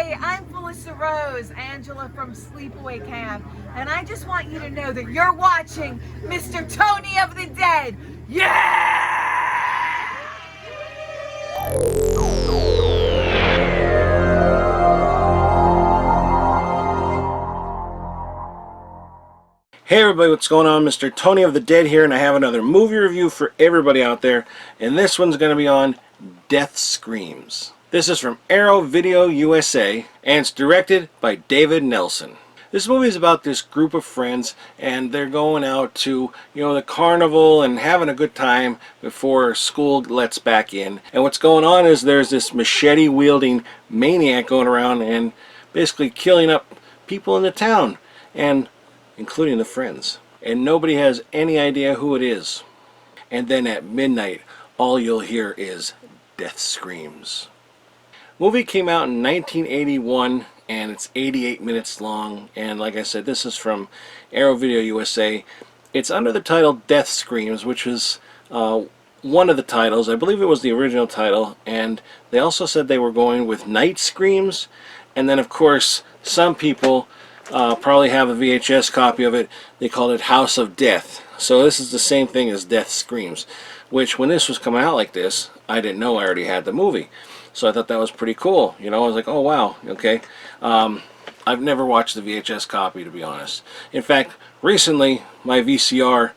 Hey, I'm Melissa Rose, Angela from Sleepaway Camp, and I just want you to know that you're watching Mr. Tony of the Dead. Yeah! Hey everybody, what's going on? Mr. Tony of the Dead here, and I have another movie review for everybody out there, and this one's going to be on Death Screams. This is from Arrow Video USA, and it's directed by David Nelson. This movie is about this group of friends, and they're going out to, the carnival and having a good time before school lets back in. And what's going on is there's this machete-wielding maniac going around and basically killing up people in the town, and including the friends. And nobody has any idea who it is. And then at midnight, all you'll hear is death screams. Movie came out in 1981, and it's 88 minutes long. And like I said, this is from Arrow Video USA. It's under the title Death Screams, which is one of the titles. I believe it was the original title. And they also said they were going with Night Screams. And then, of course, some people probably have a VHS copy of it. They called it House of Death. So this is the same thing as Death Screams, which when this was coming out like this, I didn't know I already had the movie. So I thought that was pretty cool. I was like, oh wow, okay. I've never watched the VHS copy, to be honest. In fact, recently my VCR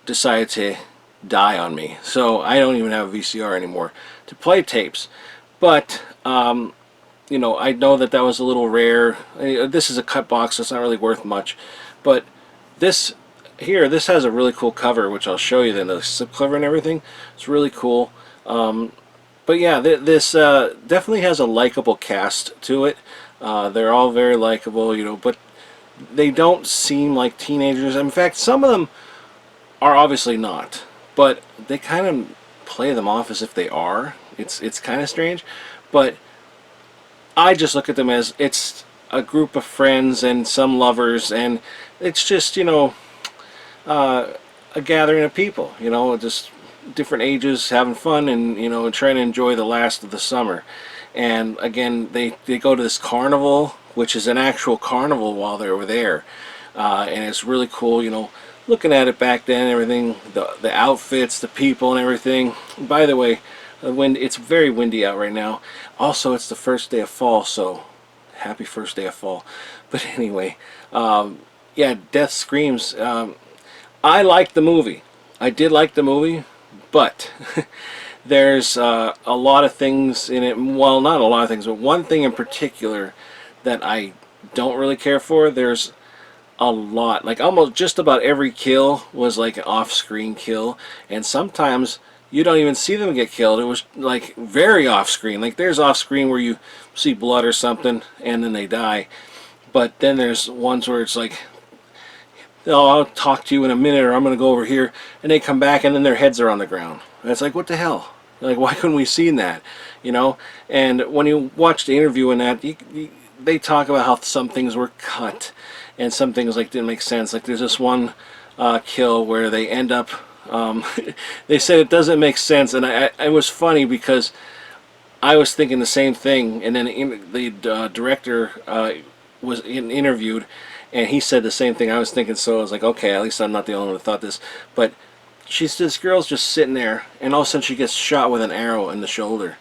decided to die on me. So I don't even have a VCR anymore to play tapes. But I know that was a little rare. This is a cut box, so it's not really worth much. But this has a really cool cover, which I'll show you then, the slip cover and everything. It's really cool. But yeah, this definitely has a likable cast to it. They're all very likable, but they don't seem like teenagers. In fact, some of them are obviously not, but they kind of play them off as if they are. It's kind of strange, but I just look at them as it's a group of friends and some lovers, and it's just, a gathering of people, just different ages having fun and, trying to enjoy the last of the summer. And again, they go to this carnival, which is an actual carnival while they were there. And it's really cool, looking at it back then, everything, the outfits, the people and everything. By the way, it's very windy out right now. Also, it's the first day of fall, so happy first day of fall. But anyway, yeah, Death Screams. I liked the movie. I did like the movie, but there's a lot of things in it. Well, not a lot of things, but one thing in particular that I don't really care for. There's a lot, like almost just about every kill was like an off-screen kill, and sometimes you don't even see them get killed. It was like very off-screen. Like there's off-screen where you see blood or something and then they die. But then there's ones where it's like, oh, I'll talk to you in a minute, or I'm going to go over here, and they come back and then their heads are on the ground. And it's like, what the hell? Like, why couldn't we see that? And when you watch the interview in that, they talk about how some things were cut and some things like didn't make sense. Like there's this one kill where they end up, they said it doesn't make sense, and it was funny because I was thinking the same thing, and then the director was interviewed, and he said the same thing I was thinking, so I was like, okay, at least I'm not the only one who thought this. But this girl's just sitting there, and all of a sudden she gets shot with an arrow in the shoulder,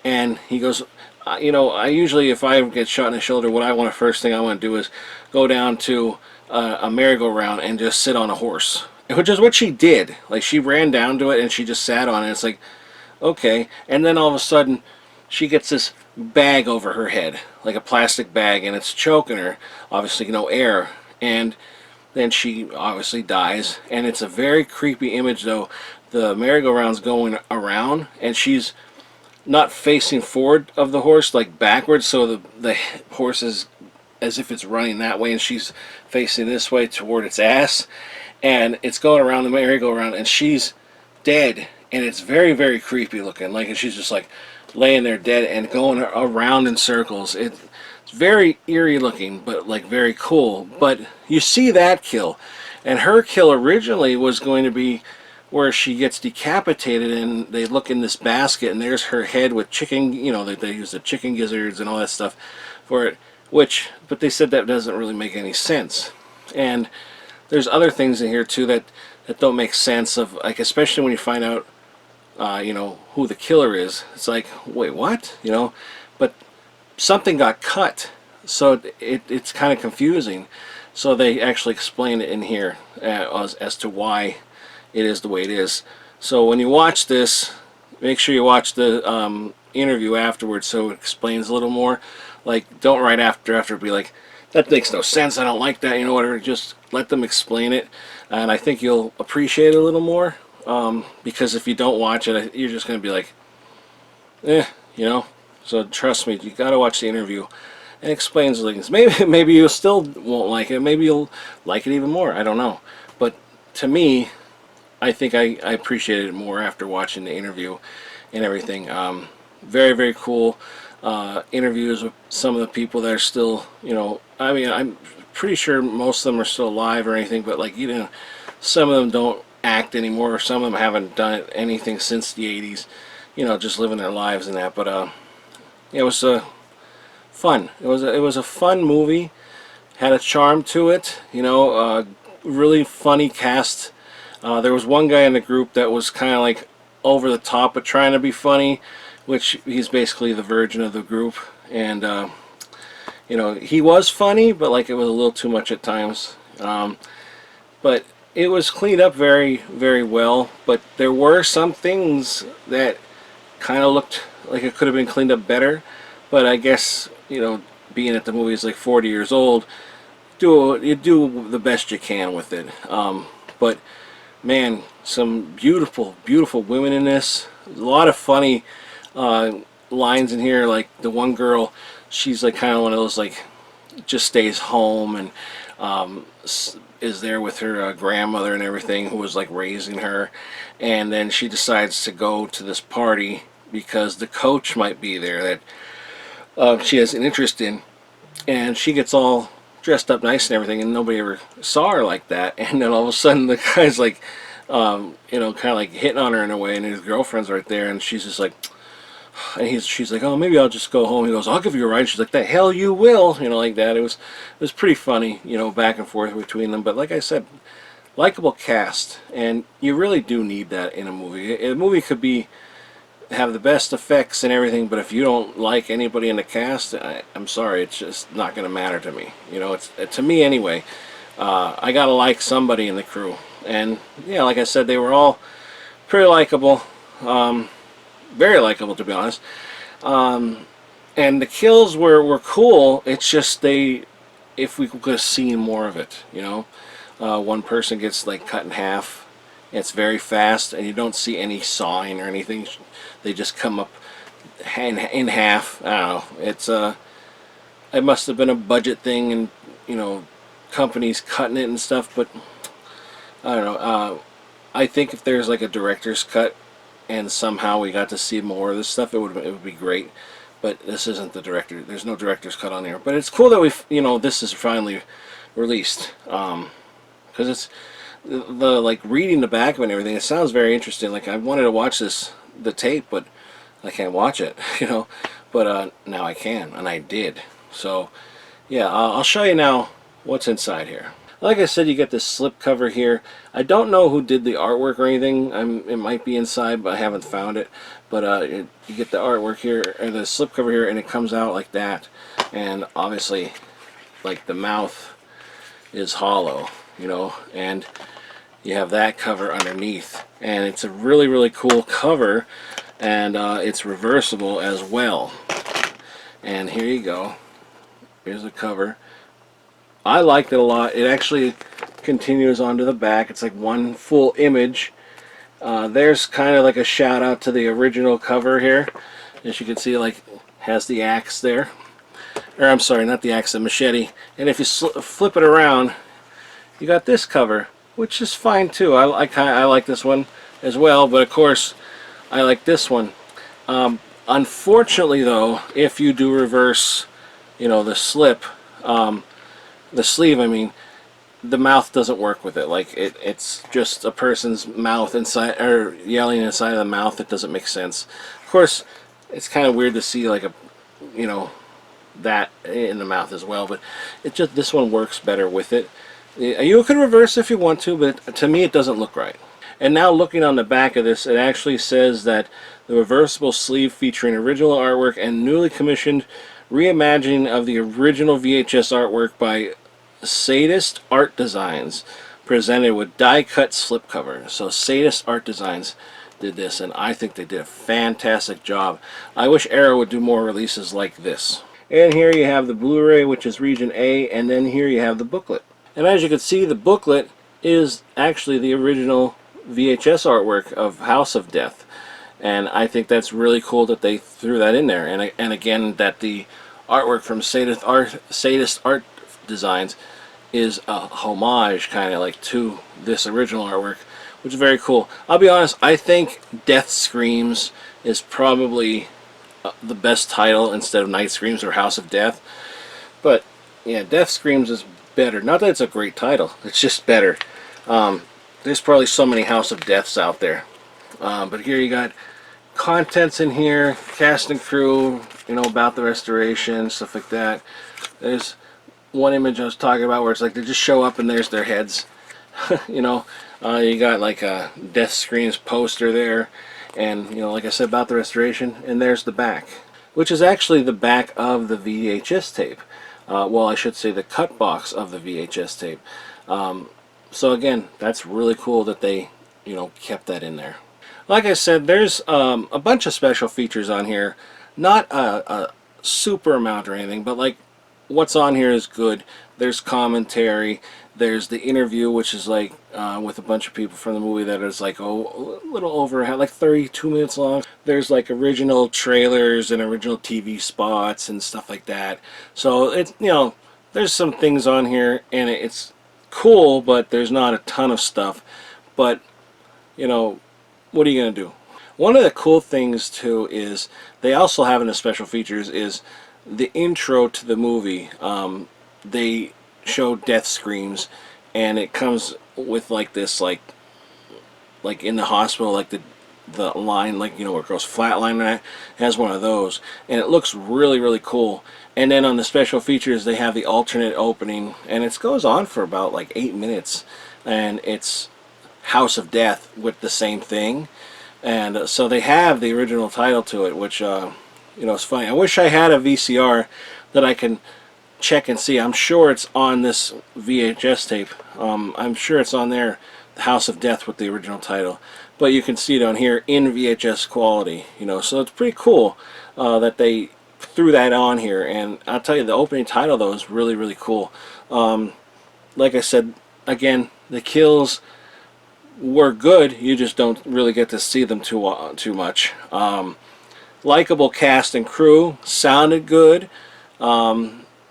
and he goes, I usually, if I get shot in the shoulder, first thing I want to do is go down to a merry-go-round and just sit on a horse. Which is what she did. Like, she ran down to it and she just sat on it. It's like, okay. And then all of a sudden, she gets this bag over her head, like a plastic bag, and it's choking her. Obviously, no air. And then she obviously dies. And it's a very creepy image, though. The merry-go-round's going around, and she's not facing forward of the horse, like backwards, so the horse is as if it's running that way, and she's facing this way toward its ass. And it's going around the merry-go-round, and she's dead, and it's very, very creepy looking. Like, and she's just like laying there dead and going around in circles. It's very eerie looking, but like very cool. But you see that kill, and her kill originally was going to be where she gets decapitated, and they look in this basket, and there's her head with chicken, you know, they use the chicken gizzards and all that stuff for it, but they said that doesn't really make any sense. And there's other things in here too that don't make sense, of like, especially when you find out you know, who the killer is. It's like, wait, what? You know, but something got cut, so it's kind of confusing. So they actually explain it in here as to why it is the way it is. So when you watch this, make sure you watch the interview afterwards, so it explains a little more. Like, don't right after be like, that makes no sense, I don't like that, you know, whatever. Just let them explain it, and I think you'll appreciate it a little more. Because if you don't watch it, you're just going to be like, you know. So trust me, you got to watch the interview. It explains things. Maybe you still won't like it. Maybe you'll like it even more. I don't know. But to me, I think I appreciated it more after watching the interview and everything. Very, very cool interviews with some of the people that are still, you know, I mean, I'm pretty sure most of them are still alive or anything, but like, you know, some of them don't act anymore. Some of them haven't done anything since the 80s, you know, just living their lives and that. But it was fun. It was a fun movie. Had a charm to it, you know. Really funny cast. There was one guy in the group that was kind of like over the top but trying to be funny, which he's basically the virgin of the group. And you know, he was funny, but like, it was a little too much at times. But it was cleaned up very, very well, but there were some things that kind of looked like it could have been cleaned up better. But I guess, you know, being that the movie is like 40 years old, you do the best you can with it. But man, some beautiful, beautiful women in this. A lot of funny lines in here. Like the one girl, she's like kind of one of those, like, just stays home and is there with her grandmother and everything, who was like raising her, and then she decides to go to this party because the coach might be there that she has an interest in, and she gets all dressed up nice and everything, and nobody ever saw her like that. And then all of a sudden the guy's like, you know, kind of like hitting on her in a way, and his girlfriend's right there, and she's just like, and she's like, oh, maybe I'll just go home. He goes, I'll give you a ride. She's like, the hell you will, you know, like that. It was pretty funny, you know, back and forth between them. But like I said, likable cast, and you really do need that in a movie. A movie could have the best effects and everything, but if you don't like anybody in the cast, I'm sorry, it's just not going to matter to me. You know, it's to me anyway. I gotta like somebody in the crew, and yeah, like I said, they were all pretty likable. Very likable, to be honest. And the kills were cool. It's just if we could have seen more of it, you know. One person gets like cut in half. It's very fast, and you don't see any sawing or anything. They just come up in half. I don't know. It must have been a budget thing, and you know, companies cutting it and stuff. But I don't know. I think if there's like a director's cut, and somehow we got to see more of this stuff, it would be great. But this isn't the director. There's no director's cut on there. But it's cool that this is finally released, because it's the like reading the back of it and everything. It sounds very interesting. Like, I wanted to watch the tape, but I can't watch it, you know. But now I can, and I did. So yeah, I'll show you now what's inside here. Like I said, you get this slip cover here. I don't know who did the artwork or anything. It might be inside, but I haven't found it. But you get the artwork here, or the slip cover here, and it comes out like that. And obviously, like, the mouth is hollow, you know, and you have that cover underneath. And it's a really, really cool cover, and it's reversible as well. And here you go. Here's the cover. I liked it a lot. It actually continues onto the back. It's like one full image. There's kind of like a shout out to the original cover here. As you can see, like, has the axe there. Or I'm sorry, not the axe, the machete. And if you flip it around, you got this cover, which is fine too. I like this one as well, but of course I like this one. Unfortunately though, if you do reverse, you know, the sleeve, I mean, the mouth doesn't work with it. Like it's just a person's mouth inside, or yelling inside of the mouth. It doesn't make sense. Of course, it's kind of weird to see like a, you know, that in the mouth as well. But it just, this one works better with it. You can reverse if you want to, but to me it doesn't look right. And now looking on the back of this, it actually says that the reversible sleeve featuring original artwork and newly commissioned reimagining of the original VHS artwork by Sadist Art Designs, presented with die-cut slipcover. So Sadist Art Designs did this, and I think they did a fantastic job. I wish Arrow would do more releases like this. And here you have the Blu-ray, which is Region A, and then here you have the booklet. And as you can see, the booklet is actually the original VHS artwork of House of Death. And I think that's really cool that they threw that in there. And again, that the artwork from Sadist Art Designs is a homage kind of like to this original artwork, which is very cool. I'll be honest, I think Death Screams is probably the best title instead of Night Screams or House of Death. But yeah, Death Screams is better. Not that it's a great title, it's just better. There's probably so many House of Deaths out there. But here you got contents in here, cast and crew, you know, about the restoration, stuff like that. There's one image I was talking about where it's like they just show up and there's their heads. You know, you got like a Death Screams poster there, and you know, like I said, about the restoration, and there's the back, which is actually the back of the VHS tape. Well, I should say the cut box of the VHS tape. So again, that's really cool that they, you know, kept that in there. Like I said, there's a bunch of special features on here. Not a super amount or anything, but like what's on here is good. There's commentary. There's the interview, which is like with a bunch of people from the movie that is like, oh, a little over, like 32 minutes long. There's like original trailers and original TV spots and stuff like that. So it's, you know, there's some things on here, and it's cool, but there's not a ton of stuff. But you know, what are you gonna do? One of the cool things too is they also have in the special features is the intro to the movie. They show Death Screams, and it comes with like this, like in the hospital, like the line, like, you know, where it goes flatline, and it has one of those, and it looks really, really cool. And then on the special features, they have the alternate opening, and it goes on for about like 8 minutes, and it's House of Death with the same thing. And so they have the original title to it, which you know, it's funny. I wish I had a VCR that I can check and see. I'm sure it's on this VHS tape. I'm sure it's on there, the House of Death with the original title. But you can see it on here in VHS quality, you know. So it's pretty cool that they threw that on here. And I'll tell you, the opening title though is really, really cool. Like I said, again, the kills were good. You just don't really get to see them too much. Likeable cast and crew, sounded good.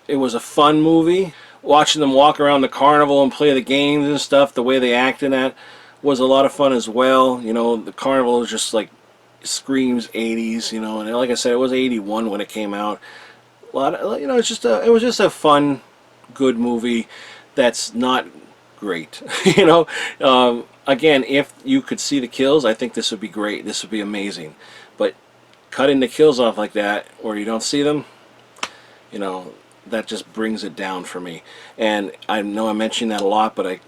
It was a fun movie. Watching them walk around the carnival and play the games and stuff, the way they act in that was a lot of fun as well. You know, the carnival is just like screams 80s, you know, and like I said, it was 81 when it came out. A lot of, you know, it was just a fun, good movie that's not great. You know, again, if you could see the kills, I think this would be great. This would be amazing. But cutting the kills off like that, where you don't see them, you know, that just brings it down for me. And I know I'm mentioning that a lot, but I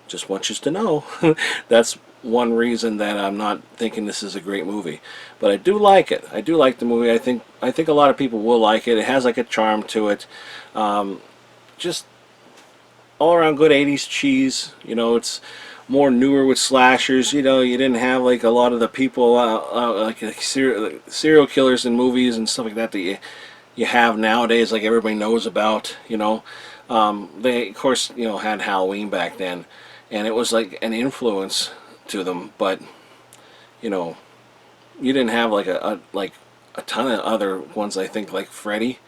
just want you to know that's one reason that I'm not thinking this is a great movie. But I do like it. I do like the movie. I think a lot of people will like it. It has like a charm to it. Just all around good 80s cheese. You know, it's more newer with slashers. You know, you didn't have like a lot of the people like serial killers in movies and stuff like that that you have nowadays, like everybody knows about. You know, they of course, you know, had Halloween back then, and it was like an influence to them. But you know, you didn't have like a ton of other ones. I think like Freddy.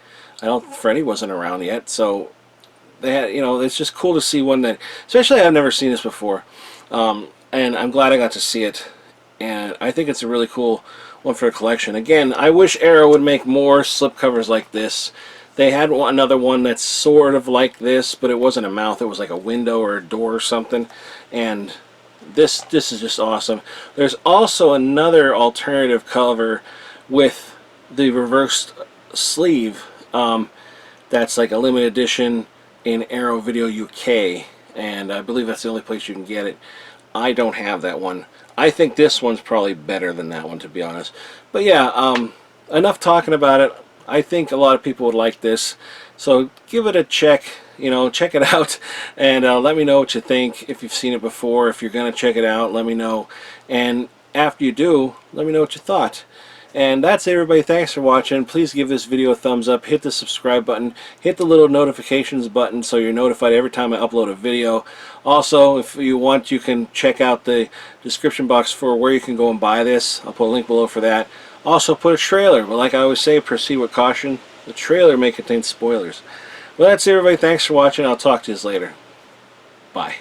Freddy wasn't around yet, so they had, you know, it's just cool to see one that, especially I've never seen this before, and I'm glad I got to see it, and I think it's a really cool one for a collection. Again, I wish Arrow would make more slipcovers like this. They had another one that's sort of like this, but it wasn't a mouth. It was like a window or a door or something. And this is just awesome. There's also another alternative cover with the reversed sleeve. That's like a limited edition in Arrow Video UK, and I believe that's the only place you can get it. I don't have that one. I think this one's probably better than that one, to be honest. But yeah, enough talking about it. I think a lot of people would like this, so give it a check. You know, check it out, and let me know what you think. If you've seen it before, if you're gonna check it out, let me know. And after you do, let me know what you thought. And that's it, everybody. Thanks for watching. Please give this video a thumbs up, hit the subscribe button, hit the little notifications button so you're notified every time I upload a video. Also, if you want, you can check out the description box for where you can go and buy this. I'll put a link below for that. Also put a trailer, but like I always say, proceed with caution. The trailer may contain spoilers. Well, that's it, everybody. Thanks for watching. I'll talk to you later. Bye.